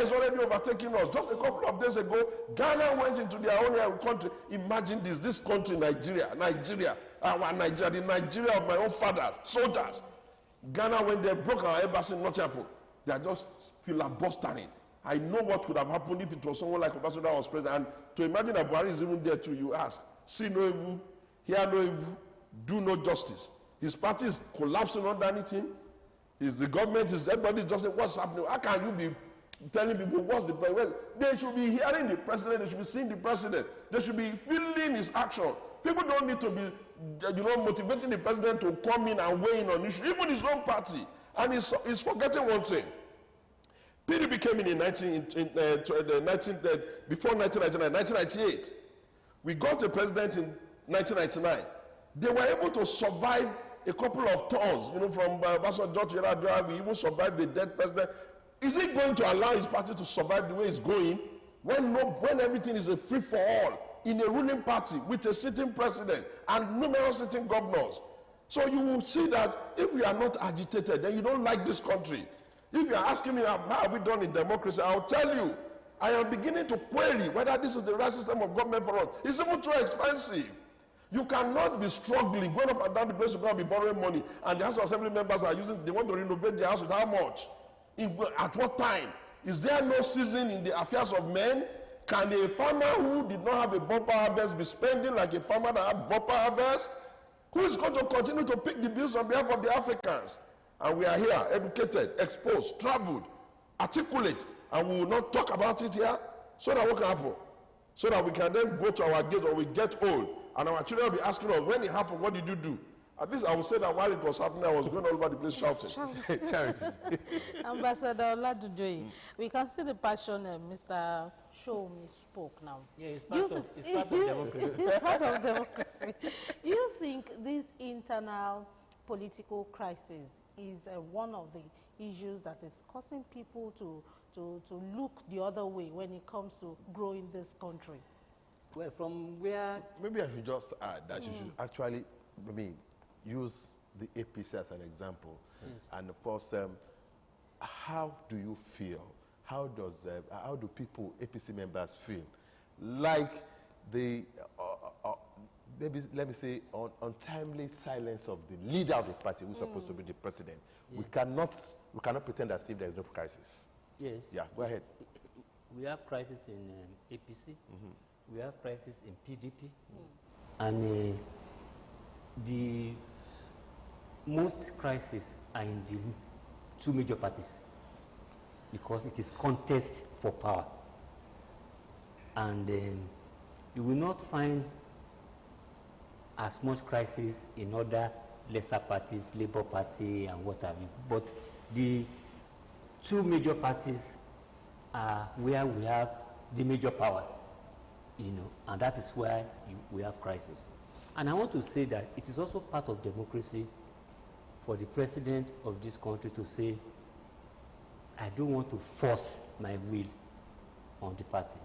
is already overtaking us. Just a couple of days ago, Ghana went into their own country. Imagine this country, Nigeria, the Nigeria of my own fathers, soldiers. Ghana, when they broke our embassy, nothing happened. They are just filibustering. I know what could have happened if it was someone like Obasanjo that was president. And to imagine that Buhari is even there too, you ask, see no evil, hear no evil, do no justice. His party is collapsing underneath him. The government is, everybody just saying, what's happening? How can you be telling people what's the president? They should be hearing the president, they should be seeing the president, they should be feeling his action. People don't need to be, motivating the president to come in and weigh in on issues, even his own party. And he's forgetting one thing. PDP came in before 1999, 1998. We got a president in 1999. They were able to survive a couple of turns, from Obasanjo to Yar'Adua. We even survived the dead president. Is he going to allow his party to survive the way it's going when everything is a free-for-all in a ruling party with a sitting president and numerous sitting governors? So you will see that if we are not agitated, then you don't like this country. If you are asking me how have we done in democracy, I'll tell you, I am beginning to query whether this is the right system of government for us. It's even too expensive. You cannot be struggling, going up and down the place, you're going to be borrowing money, and the House of Assembly members are they want to renovate their house with how much? At what time? Is there no season in the affairs of men? Can a farmer who did not have a bumper harvest be spending like a farmer that had bumper harvest? Who is going to continue to pick the bills on behalf of the Africans? And we are here, educated, exposed, traveled, articulate, and we will not talk about it here, so that what can happen? So that we can then go to our gate when we get old, and our children will be asking us, when it happened, what did you do? At least I will say that while it was happening, I was going all over the place shouting. Charity. Ambassador Oladujoyi, we can see the passion Mr. Shomi spoke now. Yeah, it's part of democracy. It's part of democracy. Do you think this internal political crisis is one of the issues that is causing people to look the other way when it comes to growing this country? Well, from where... Maybe I should just add that you should actually, use the APC as an example. Yes. And of course, how do you feel? How do people, APC members, feel? Like the, maybe let me say, untimely silence of the leader of the party, who's supposed to be the president. Yeah. We cannot pretend as if there is no crisis. Yes. Yeah, go ahead. We have crisis in APC. We have crisis in PDP. And the most crises are in the two major parties because it is contest for power. And you will not find as much crisis in other lesser parties, Labour Party and what have you. But the two major parties are where we have the major powers, and that is where we have crisis. And I want to say that it is also part of democracy for the president of this country to say, I don't want to force my will on the party.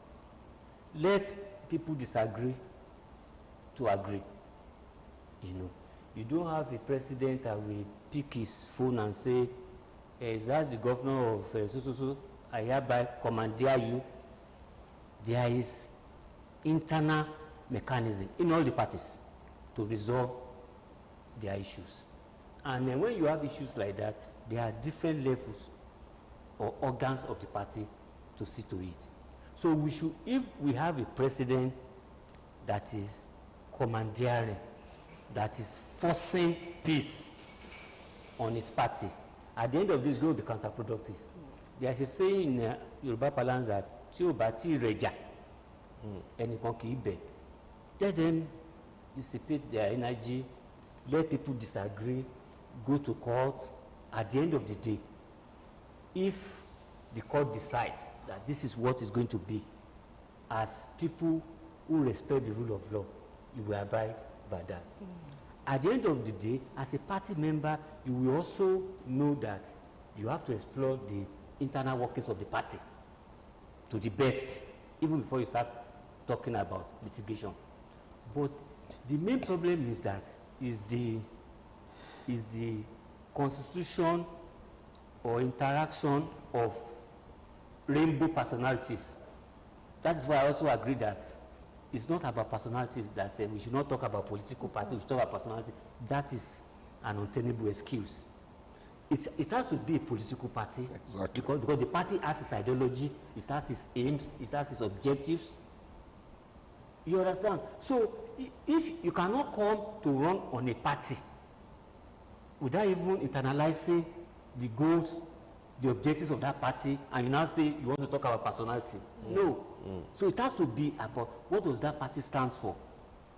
Let people disagree to agree. You don't have a president that will pick his phone and say, as the governor of so, I hereby commandeer you. There is internal mechanism in all the parties to resolve their issues. And then when you have issues like that, there are different levels or organs of the party to see to it. So we should, if we have a president that is commandeering, that is forcing peace on his party, at the end of this, it will be counterproductive. There is a saying in Yoruba parlance that tí o bá ti rẹjà, ẹnìkan kì í bẹ̀. Let them dissipate their energy, let people disagree, go to court. At the end of the day, if the court decides that this is what is going to be, as people who respect the rule of law, you will abide by that. At the end of the day, as a party member, you will also know that you have to explore the internal workings of the party to the best, even before you start talking about litigation. But the main problem is that is the constitution or interaction of rainbow personalities. That is why I also agree that it's not about personalities, that we should not talk about political parties, we should talk about personality. That is an untenable excuse. It has to be a political party. Exactly. Because the party has its ideology, it has its aims, it has its objectives. You understand? So if you cannot come to run on a party without even internalizing the goals, the objectives of that party, and you now say you want to talk about personality. No. So it has to be about what does that party stand for,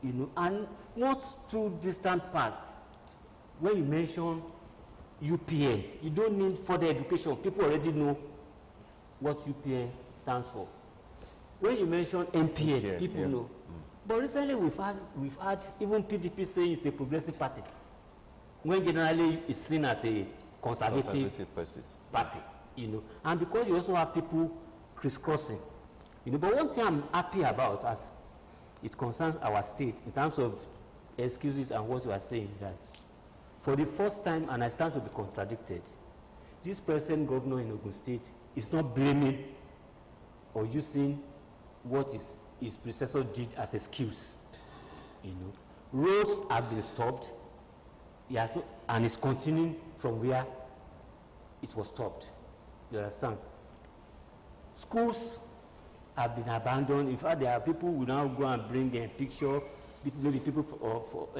you know, and not too distant past. When you mention UPN, you don't need further education. People already know what UPN stands for. When you mention MPN, people know. But recently we've had even PDP saying it's a progressive party, when generally it's seen as a conservative party, you know. And because you also have people crisscrossing, you know. But one thing I'm happy about as it concerns our state in terms of excuses and what you are saying is that for the first time, and I stand to be contradicted, this present governor in Ogun State is not blaming or using what his predecessor did as excuse. You know, roads have been stopped. He has not, and it's continuing from where it was stopped. You understand? Schools have been abandoned. In fact, there are people who now go and bring a picture. Maybe people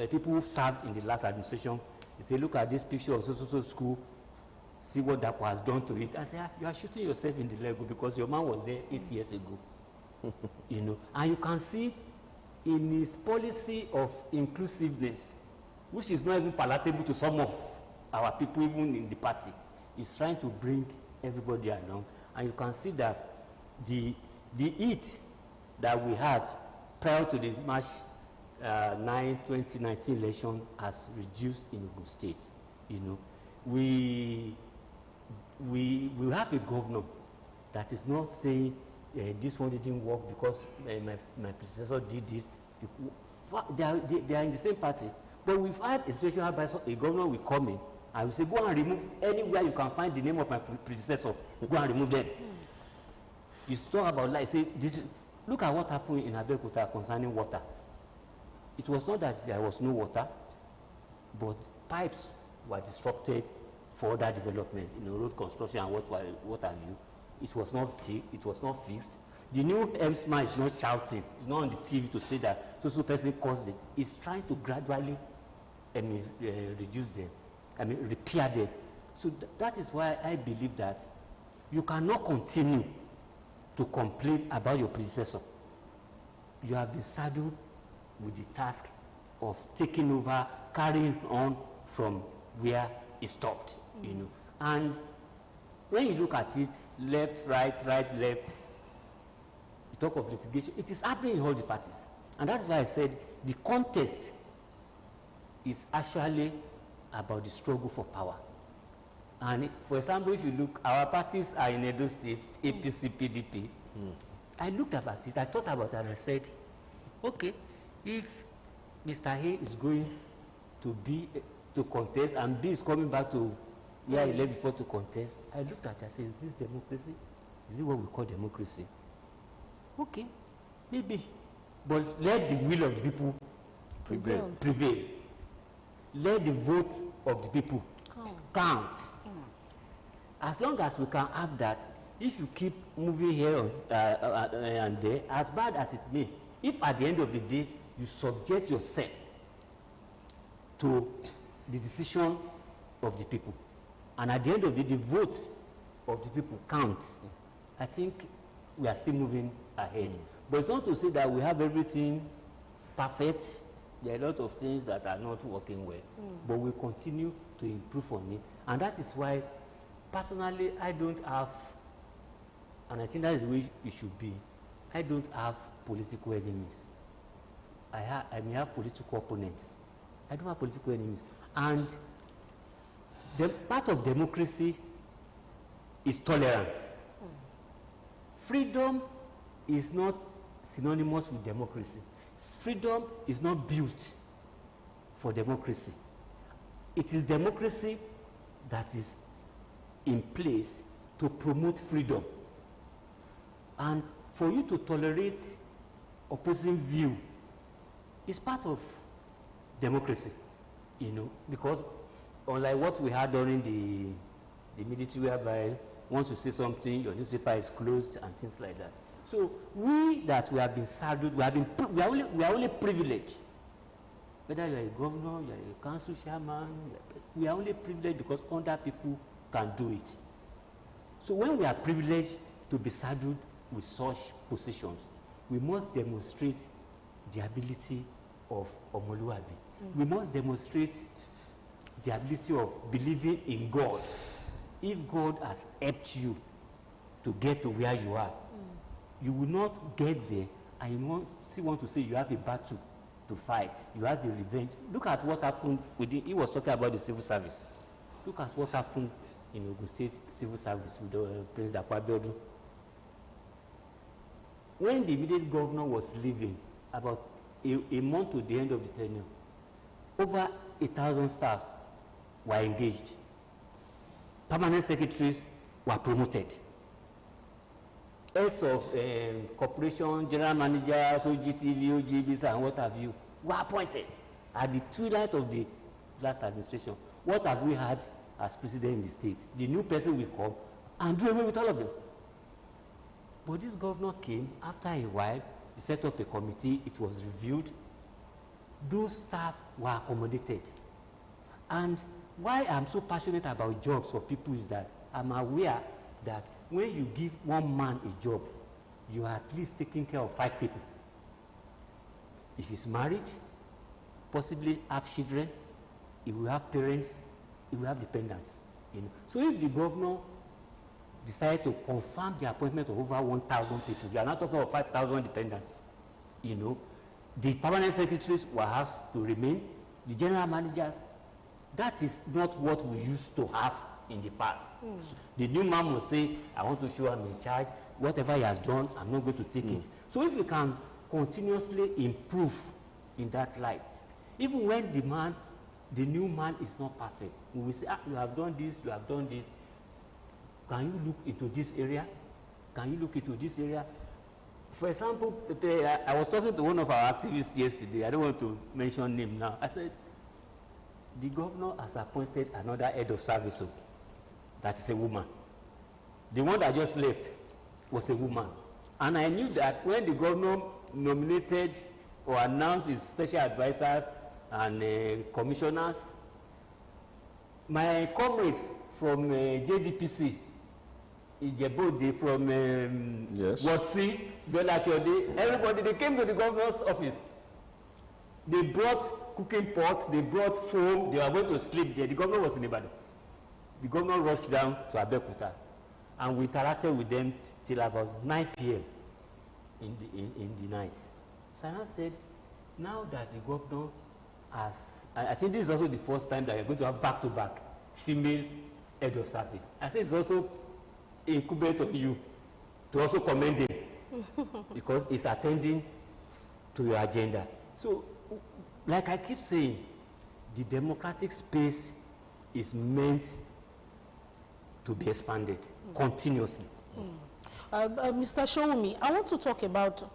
people who served in the last administration. They say, look at this picture of so school. See what that was done to it. I say, you are shooting yourself in the leg because your man was there 8 years ago. You know, and you can see in his policy of inclusiveness, which is not even palatable to some of our people, even in the party, is trying to bring everybody along. And you can see that the heat that we had prior to the March 9, 2019 election has reduced in Ogun State. You know, we have a governor that is not saying this one didn't work because my predecessor did this. They are in the same party. But we've had a situation whereby a governor will come in and will say, go and remove anywhere you can find the name of my predecessor. Go and remove them. You talk about like say this. Look at what happened in Abeokuta concerning water. It was not that there was no water, but pipes were disrupted for that development, you know, road construction and what have you. It was not fixed. The new EMSMA is not shouting. It's not on the TV to say that so person caused it. It's trying to gradually, reduce them. Repair them. So that is why I believe that you cannot continue to complain about your predecessor. You have been saddled with the task of taking over, carrying on from where it stopped, you know. And when you look at it, left, right, left, you talk of litigation, it is happening in all the parties. And that's why I said the contest is actually about the struggle for power. And for example, if you look, our parties are in Edo State, APC, PDP. I looked about it, I thought about it, and I said, okay, if Mr. A is going to contest and B is coming back to where he left before to contest, I looked at it, I said, is this democracy? Is it what we call democracy? Okay, maybe. But let the will of the people prevail. Let the vote of the people count. As long as we can have that, if you keep moving here and there, as bad as it may, if at the end of the day you subject yourself to the decision of the people, and at the end of the day the vote of the people counts, I think we are still moving ahead. But it's not to say that we have everything perfect. There are a lot of things that are not working well, but we continue to improve on it. And that is why, personally, I don't have, and I think that is the way it should be, I don't have political enemies. I may have political opponents. I don't have political enemies. And the part of democracy is tolerance. Freedom is not synonymous with democracy. Freedom is not built for democracy. It is democracy that is in place to promote freedom. And for you to tolerate opposing view is part of democracy, you know, because unlike what we had during the military, whereby once you say something, your newspaper is closed and things like that. So we that we have been saddled, we are only privileged. Whether you are a governor, you are a council chairman, we are only privileged because other people can do it. So when we are privileged to be saddled with such positions, we must demonstrate the ability of Omoluabi. We must demonstrate the ability of believing in God. If God has helped you to get to where you are, you will not get there and you still want to say you have a battle to fight, you have a revenge. Look at what happened he was talking about the civil service. Look at what happened in Ogun State civil service with Prince Akwabiodun. When the immediate governor was leaving, about a month to the end of the tenure, over 1,000 staff were engaged. Permanent secretaries were promoted. Heads of corporation, general managers, OGTV, OGBs, and what have you, were appointed at the twilight of the last administration. What have we had as president in the state? The new person will come and do away with all of them. But this governor came, after a while, he set up a committee, it was reviewed. Those staff were accommodated. And why I'm so passionate about jobs for people is that I'm aware that when you give one man a job, you are at least taking care of 5 people. If he's married, possibly have children, he will have parents, he will have dependents. You know? So if the governor decided to confirm the appointment of over 1,000 people, we are not talking about 5,000 dependents. You know, the permanent secretaries were asked to remain, the general managers. That is not what we used to have in the past. So the new man will say, I want to show I'm in charge. Whatever he has done, I'm not going to take it. So if we can continuously improve in that light, even when the new man is not perfect, we will say, you have done this, you have done this. Can you look into this area? Can you look into this area? For example, I was talking to one of our activists yesterday. I don't want to mention name now. I said, the governor has appointed another head of service. That is a woman. The one that just left was a woman. And I knew that when the governor nominated or announced his special advisors and commissioners, my comrades from JDPC, Ijebode, from Watsi, Belakiode, everybody, they came to the governor's office. They brought cooking pots, they brought foam, they were going to sleep there. The governor was in Ibadan. The governor rushed down to Abeokuta, and we interacted with them till about 9 p.m. in the night. So I said, now that the governor has, I think this is also the first time that you're going to have back-to-back female head of service. I said it's also incumbent on you to also commend him because he's attending to your agenda. So, like I keep saying, the democratic space is meant to be expanded continuously. Mr. Showumi, I want to talk about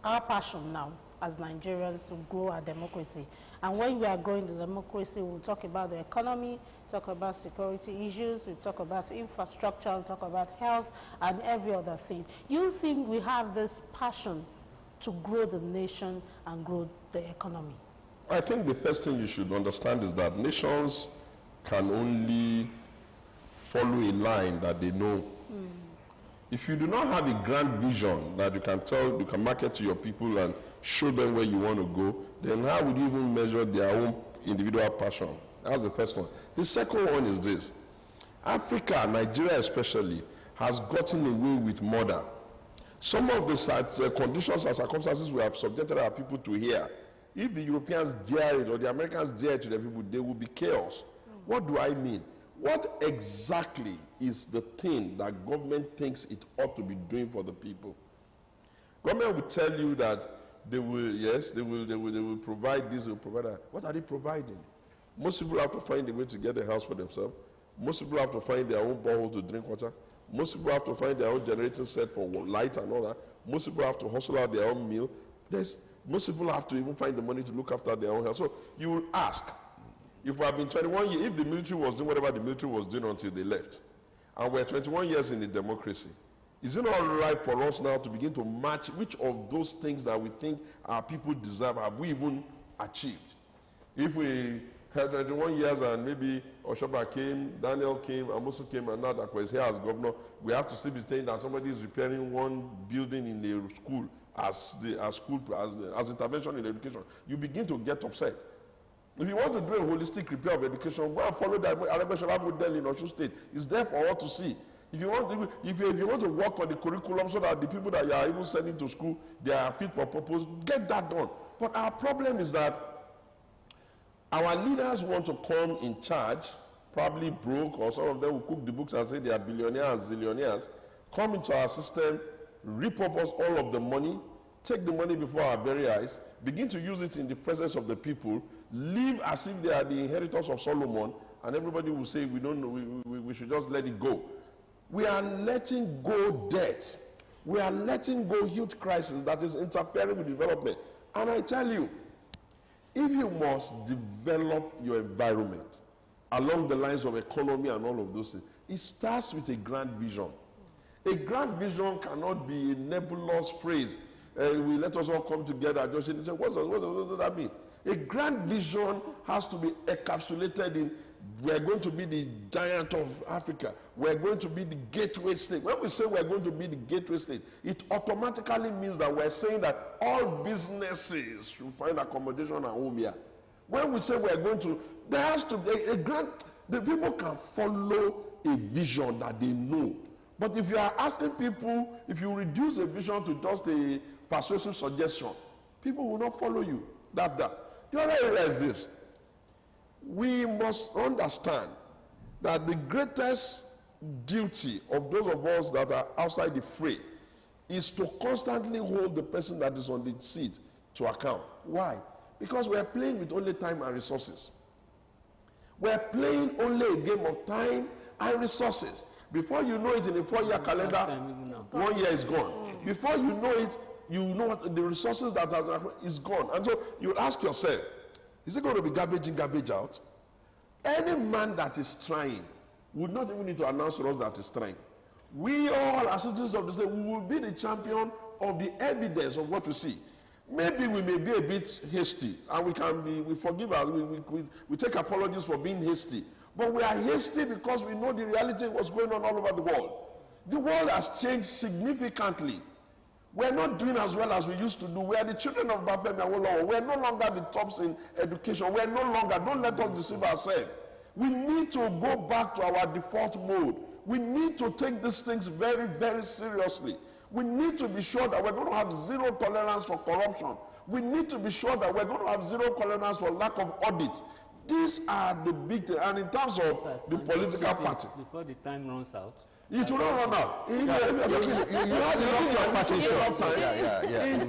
our passion now as Nigerians to grow our democracy. And when we are growing the democracy, we'll talk about the economy, talk about security issues, we'll talk about infrastructure, we'll talk about health and every other thing. You think we have this passion to grow the nation and grow the economy? I think the first thing you should understand is that nations can only follow a line that they know. If you do not have a grand vision that you can market to your people and show them where you want to go, then how would you even measure their own individual passion? That's the first one. The second one is this. Africa, Nigeria especially, has gotten away with murder. Some of the conditions and circumstances we have subjected our people to here, if the Europeans dare it or the Americans dare it to their people, there will be chaos. What do I mean? What exactly is the thing that government thinks it ought to be doing for the people? Government will tell you that they will, yes, they will provide this, they will provide that. What are they providing? Most people have to find a way to get a house for themselves. Most people have to find their own borehole to drink water. Most people have to find their own generating set for light and all that. Most people have to hustle out their own meal. Most people have to even find the money to look after their own health. So you will ask, if we have been 21 years, if the military was doing whatever the military was doing until they left, and we're 21 years in the democracy, is it not right for us now to begin to match which of those things that we think our people deserve have we even achieved? If we had 21 years and maybe Oshoba came, Daniel came, Amosu came, and now that was here as governor, we have to still be saying that somebody is repairing one building in a school as intervention in education. You begin to get upset. If you want to do a holistic repair of education, go and follow that Arabeshala model in Osun State. It's there for all to see. If you want to work on the curriculum so that the people that you are even sending to school, they are fit for purpose, get that done. But our problem is that our leaders want to come in charge, probably broke, or some of them will cook the books and say they are billionaires, zillionaires, come into our system, repurpose all of the money, take the money before our very eyes, begin to use it in the presence of the people, live as if they are the inheritors of Solomon, and everybody will say we don't know, we should just let it go. We are letting go debt. We are letting go huge crisis that is interfering with development. And I tell you, if you must develop your environment along the lines of economy and all of those things, it starts with a grand vision. A grand vision cannot be a nebulous phrase. We let us all come together. Just say, what does that mean? A grand vision has to be encapsulated in, we're going to be the giant of Africa. We're going to be the gateway state. When we say we're going to be the gateway state, it automatically means that we're saying that all businesses should find accommodation at home here. When we say we're going to, there has to be a grand, the people can follow a vision that they know. But if you are asking people, if you reduce a vision to just a persuasive suggestion, people will not follow you. The other area is this. We must understand that the greatest duty of those of us that are outside the fray is to constantly hold the person that is on the seat to account. Why? Because we are playing with only time and resources. We are playing only a game of time and resources. Before you know it, in a 4-year calendar, 1 year is gone. Before you know it, you know what the resources that is gone. And so you ask yourself, is it going to be garbage in, garbage out? Any man that is trying would not even need to announce to us that is trying. We all, as citizens of the state, we will be the champion of the evidence of what we see. Maybe we may be a bit hasty, and we forgive us, we take apologies for being hasty. But we are hasty because we know the reality of what's going on all over the world. The world has changed significantly. We're not doing as well as we used to do. We are the children of Bafemi Awolowo. We're no longer the tops in education. We're no longer, don't let us deceive ourselves. We need to go back to our default mode. We need to take these things very, very seriously. We need to be sure that we're going to have zero tolerance for corruption. We need to be sure that we're going to have zero tolerance for lack of audit. These are the big things. And in terms of the political party, before the time runs out, it will not run out. In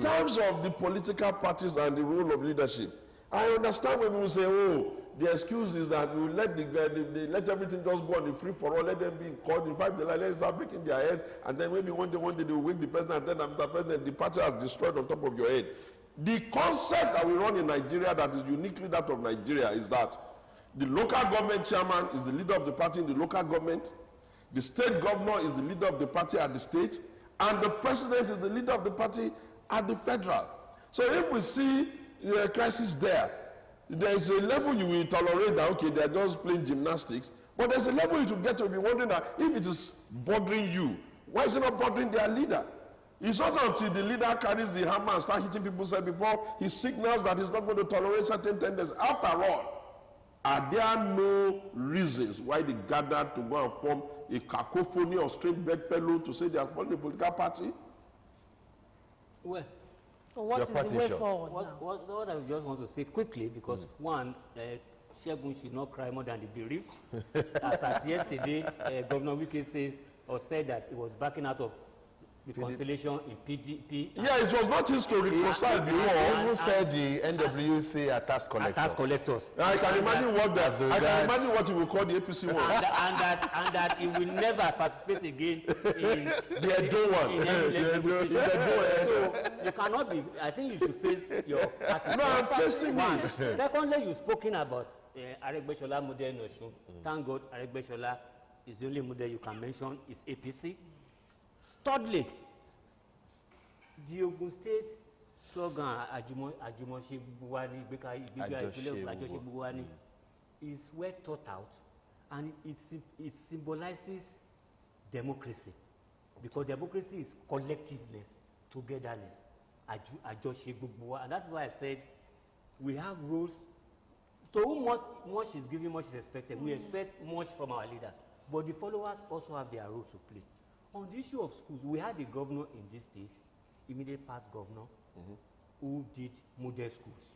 terms of the political parties and the role of leadership, I understand when people say, oh, the excuse is that we let let everything just go on the free for all, let them be called. In fact, they let them start breaking their heads, and then maybe one day they will wake the president, and then Mr. President, the party has destroyed on top of your head. The concept that we run in Nigeria that is uniquely that of Nigeria is that the local government chairman is the leader of the party in the local government, the state governor is the leader of the party at the state, and the president is the leader of the party at the federal. So if we see a crisis there is a level you will tolerate that, okay, they are just playing gymnastics, but there's a level you will get to be wondering that if it is bothering you, why is it not bothering their leader? It's not until the leader carries the hammer and starts hitting people's head before he signals that he's not going to tolerate certain tendencies. After all, are there no reasons why they gathered to go and form a cacophony of strange bedfellows to say they are forming a political party? Well, so what is the way forward now? What I just want to say quickly, because one, Shegun should not cry more than the bereaved. As at yesterday, Governor Wike said that he was backing out of reconciliation in PDP. Yeah, it was not easy to reconcile He before. even said the NWC are tax collectors. Tax collectors. I can imagine what that. As I can regards- imagine what he will call the APC one. And that he will never participate again in The Edo one. in any The Edo- negotiation. the Edo, So you cannot be. I think you should face your party. No, I'm facing One. it. Secondly, you've spoken about Aregbesola model in Osun. Thank God Aregbesola is the only model you can mention is APC. Thirdly, the Ogun State slogan Ajumose Buwani Ajose Buwani is well thought out, and it symbolizes democracy, because democracy is collectiveness, togetherness, Ajose Buwani, and that's why I said we have rules. To whom much is given, much is expected. We expect much from our leaders, but the followers also have their role to play. On the issue of schools, we had a governor in this state, immediate past governor, who did model schools.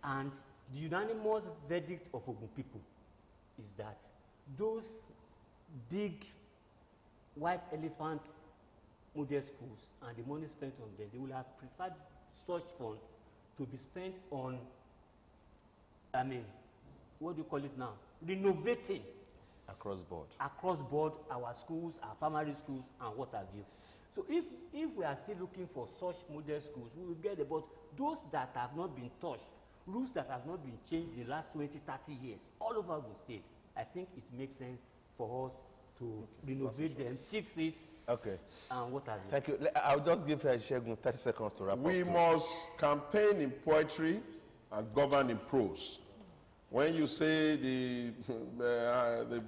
And the unanimous verdict of Ogun people is that those big white elephant model schools and the money spent on them, they would have preferred such funds to be spent on, I mean, what do you call it now? Renovating Across board our schools, our primary schools, and what have you. So if we are still looking for such model schools, we will get about those that have not been touched, rules that have not been changed in the last 20, 30 years, all over Ogun State. I think it makes sense for us to renovate them, fix it, Okay. and what have you. Thank you. I'll just give Shegun 30 seconds to wrap We up. must campaign in poetry and govern in prose. When you say the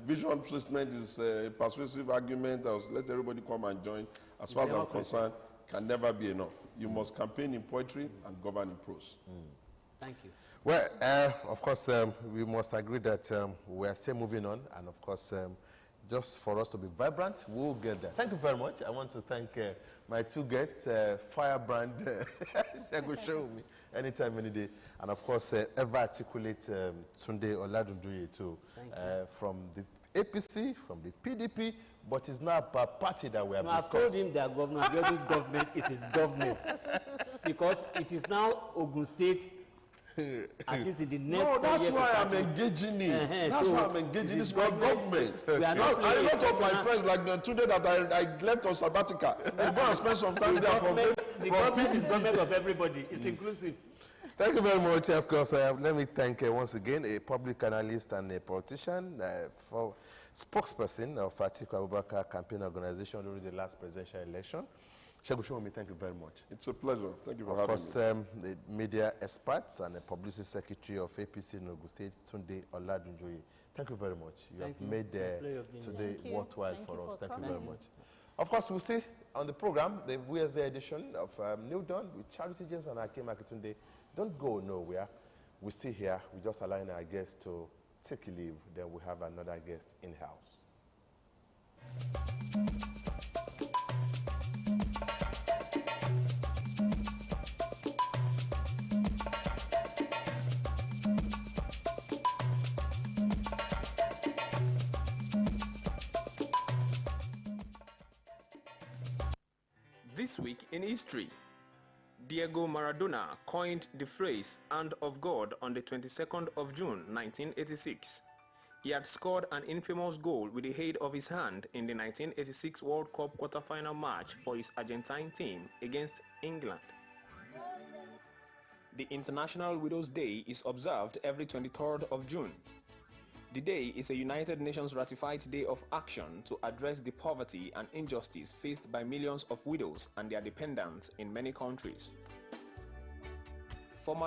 vision statement is a persuasive argument, let everybody come and join, as far as I'm concerned, can never be enough. You must campaign in poetry and govern in prose. Thank you. Well, of course, we must agree that we are still moving on, and of course, just for us to be vibrant, we'll get there. Thank you very much. I want to thank my two guests, Firebrand Shegun Shewumi, anytime, any day, and of course, ever articulate Tunde Oladunduye too, from the APC, from the PDP, but it's not a party that we have I've told him that Governor Abiodun's government is his government, because it is now Ogun State. At least in the next No, that's 4 years why of I'm government. engaging it. That's So why I'm engaging. this It's my government. government. We are not A playing lot of my exceptional- friends, like the today that I left on sabbatical, they go and spend some time The there from government is government of everybody. It's inclusive. Thank you very much. Of course, let me thank once again a public analyst and a politician, for spokesperson of Atiku Abubakar campaign organization during the last presidential election. Shegun Shewumi, thank you very much. It's a pleasure. Thank you for Of having course, me. the media experts and the publicity secretary of APC in Ogun State, Tunde Oladunduye. Thank you very much. You Thank have you. made It's a pleasure being here. today Thank you. worthwhile Thank for you us. for Thank you coming. very much. Of course, we'll see on the program the Wednesday edition of Newdawn with Charity James and Akim Akitunde. Don't go nowhere. We're still here. We're just allowing our guests to take a leave. Then we have another guest in-house. This week in history, Diego Maradona coined the phrase "hand of God" on the 22nd of June 1986. He had scored an infamous goal with the aid of his hand in the 1986 World Cup quarter-final match for his Argentine team against England. The International Widows' Day is observed every 23rd of June. The day is a United Nations ratified day of action to address the poverty and injustice faced by millions of widows and their dependents in many countries. Former